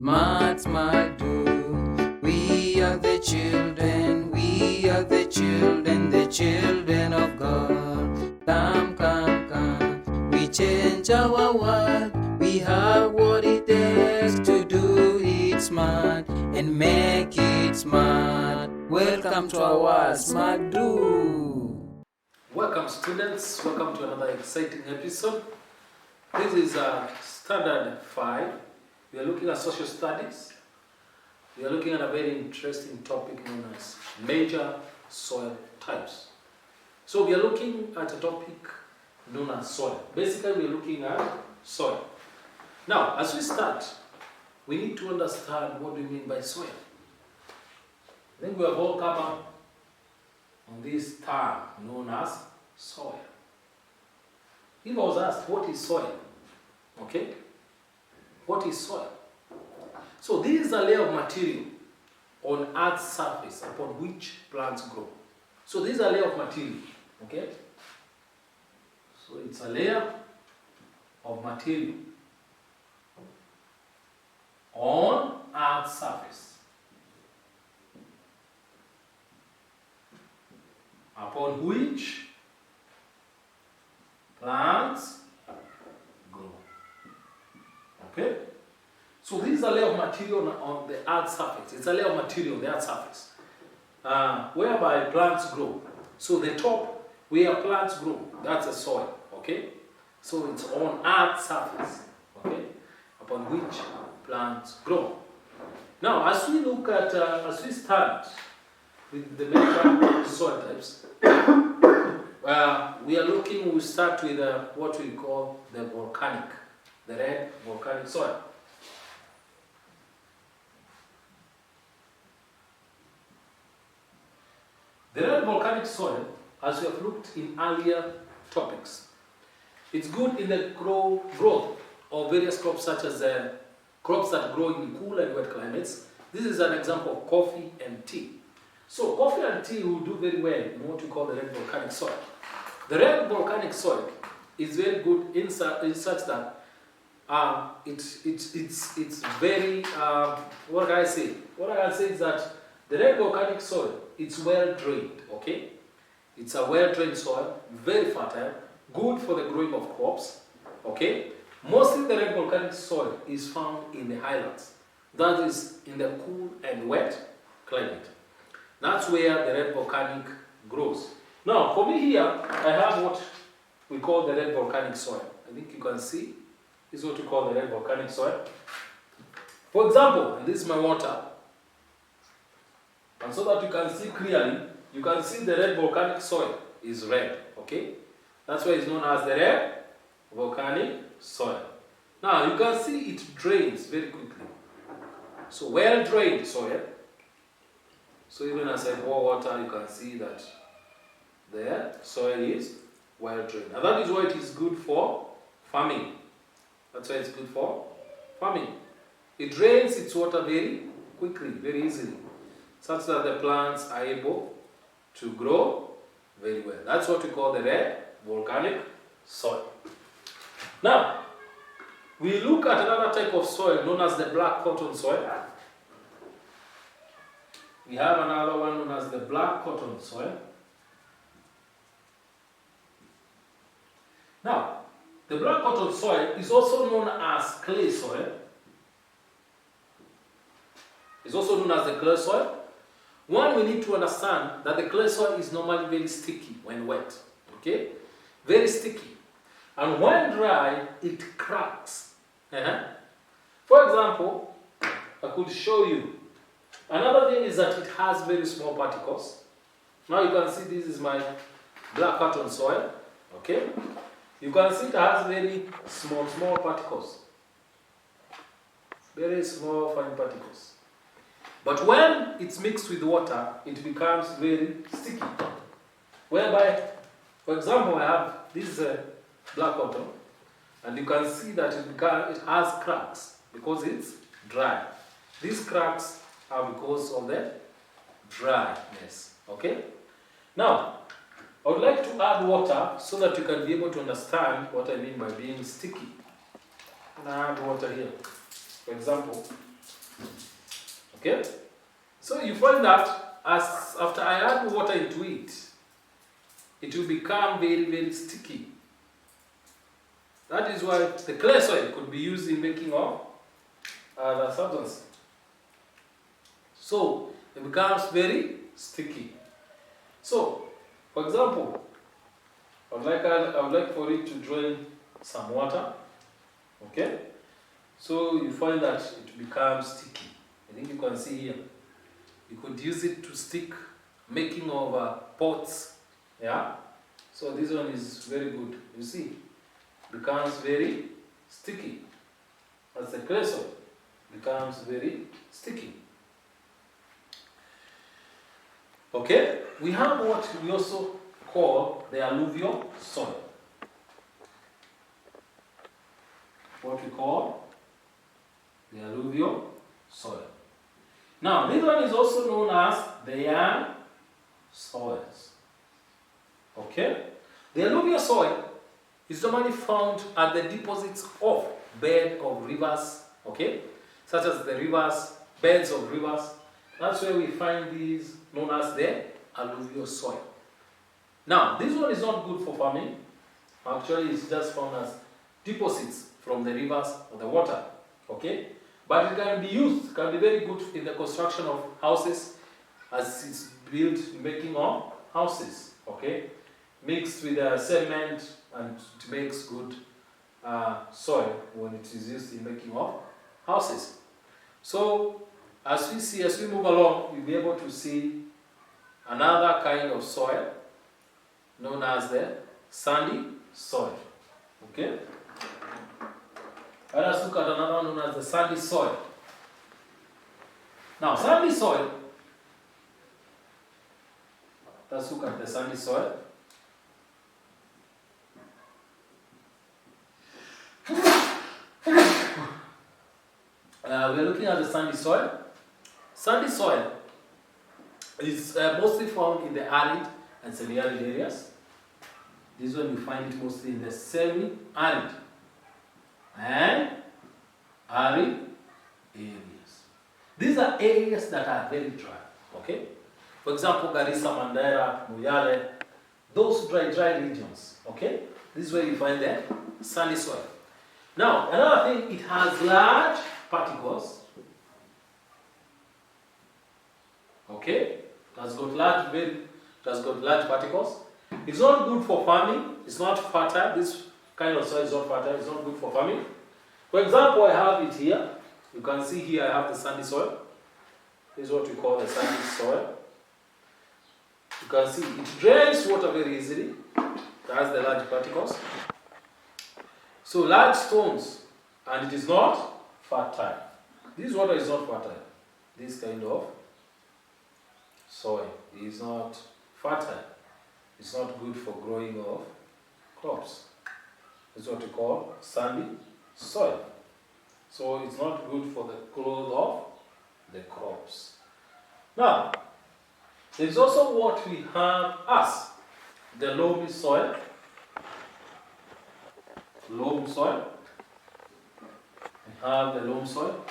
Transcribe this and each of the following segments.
Smart, smart, do. We are the children, the children of God. Come, come, come. We change our world. We have what it takes to do it smart and make it smart. Welcome to our Smart Do. Welcome students, welcome to another exciting episode. This is Standard 5. We are looking at social studies. We are looking at a very interesting topic known as major soil types. So we are looking at a topic known as soil. Basically we are looking at soil. Now as we start, we need to understand what we mean by soil. I think we have all come up on this term known as soil. If I was asked, what is soil? Okay? What is soil? So this is a layer of material on Earth's surface upon which plants grow. So this is a layer of material. Okay? So it's a layer of material on Earth's surface upon which plants grow. Okay? So this is a layer of material on the Earth's surface. It's a layer of material on the Earth's surface whereby plants grow. So the top where plants grow, that's the soil. Okay? So it's on Earth's surface. Okay? Upon which plants grow. Now, as we look at, as we start with the major soil types, we start with what we call the red volcanic soil. The red volcanic soil, as we have looked in earlier topics, it's good in the growth of various crops such as crops that grow in cool and wet climates. This is an example of coffee and tea. So coffee and tea will do very well in what we call the red volcanic soil. The red volcanic soil is very good in such that it's very what can I say? What I can say is that the red volcanic soil, it's well drained. Okay, it's a well drained soil, very fertile, good for the growing of crops. Okay, mostly the red volcanic soil is found in the highlands. That is in the cool and wet climate. That's where the red volcanic grows. Now, for me here, I have what we call the red volcanic soil. I think you can see. This is what we call the red volcanic soil. For example, this is my water. And so that you can see clearly, you can see the red volcanic soil is red. Okay? That's why it's known as the red volcanic soil. Now, you can see it drains very quickly. So, well drained soil. So even as I pour water, you can see that the soil is well drained. And that is why it is good for farming. That's why it's good for farming. It drains its water very quickly, very easily, such that the plants are able to grow very well. That's what we call the red volcanic soil. Now, we look at another type of soil known as the black cotton soil. We have another one known as the black cotton soil. Now, the black cotton soil is also known as clay soil. It's also known as the clay soil. One, we need to understand that the clay soil is normally very sticky when wet. Okay? Very sticky. And when dry, it cracks. For example, I could show you. Another thing is that it has very small particles. Now you can see this is my black cotton soil. Okay? You can see it has very small particles. Very small fine particles. But when it's mixed with water, it becomes very sticky. Whereby, for example, I have this black cotton, and you can see that it has cracks because it's dry. These cracks are because of the dryness. Okay? Now, I would like to add water so that you can be able to understand what I mean by being sticky. And I add water here. For example, Okay? So you find that as after I add water into it, it will become very, very sticky. That is why the clay soil could be used in making of the substance. So it becomes very sticky. So, for example, I would like for it to drain some water. Okay? So you find that it becomes sticky. I think you can see here. You could use it to stick making of pots. Yeah? So this one is very good. You see, becomes very sticky. As the clay soil becomes very sticky. Okay? We have what we also call the alluvial soil. What we call the alluvial soil. Now, this one is also known as the young soils. Okay? The alluvial soil is normally found at the deposits of bed of rivers, okay? Such as the rivers, beds of rivers. That's where we find these known as the alluvial soil. Now, this one is not good for farming. Actually, it's just found as deposits from the rivers or the water, okay? But it can be used, can be very good in the construction of houses as it's built making of houses, okay? Mixed with cement, and it makes good soil when it is used in making of houses. So, as we move along, we'll be able to see another kind of soil known as the sandy soil. Okay? Let us look at another one known as the sandy soil. Now, sandy soil, let's look at the sandy soil. We're looking at the sandy soil. Sandy soil is mostly found in the arid and semi-arid areas. This one you find it mostly in the semi-arid and arid areas. These are areas that are very dry. Okay? For example, Garissa, Mandera, Moyale, those dry regions. Okay? This is where you find the sandy soil. Now, another thing, it has large particles. Okay? It has got large particles. It's not good for farming. It's not fertile. This kind of soil is not fertile. It's not good for farming. For example, I have it here. You can see here I have the sandy soil. This is what we call the sandy soil. You can see it drains water very easily. It has the large particles. So large stones, and it is not fertile. This water is not fertile. This kind of soil is not fertile. It's not good for growing of crops. It's what we call sandy soil. So it's not good for the growth of the crops. Now, there is also what we have as the loamy soil. Loam soil. We have the loam soil.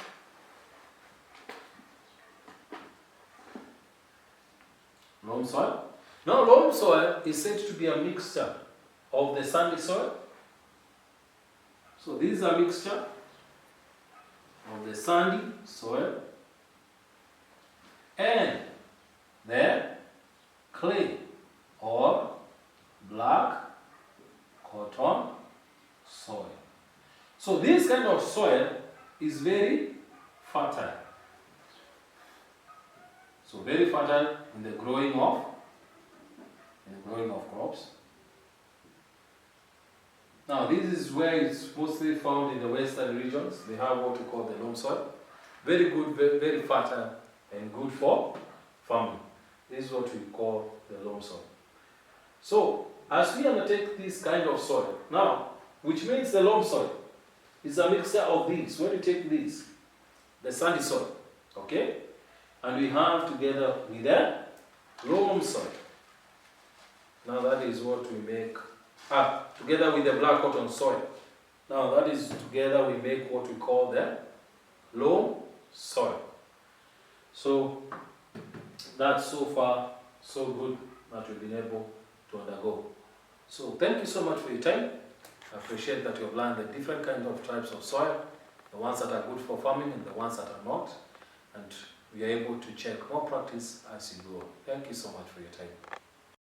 Loam soil. Now, loam soil is said to be a mixture of the sandy soil. So, this is a mixture of the sandy soil and the clay or black cotton soil. So this kind of soil is very fertile. So very fertile in the growing of crops. Now this is where it's mostly found in the western regions. They have what we call the loam soil. Very good, very fertile and good for farming. This is what we call the loam soil. So as we undertake this kind of soil, now, which means the loam soil is a mixture of these. When you take these, the sandy soil, okay, and we have together with the loam soil. Now that is what we make, together with the black cotton soil. Now that is together we make what we call the loam soil. So that's so far so good that we've been able to undergo. So thank you so much for your time. I appreciate that you have learned the different kinds of types of soil, the ones that are good for farming and the ones that are not, and we are able to check more practice as you go. Thank you so much for your time.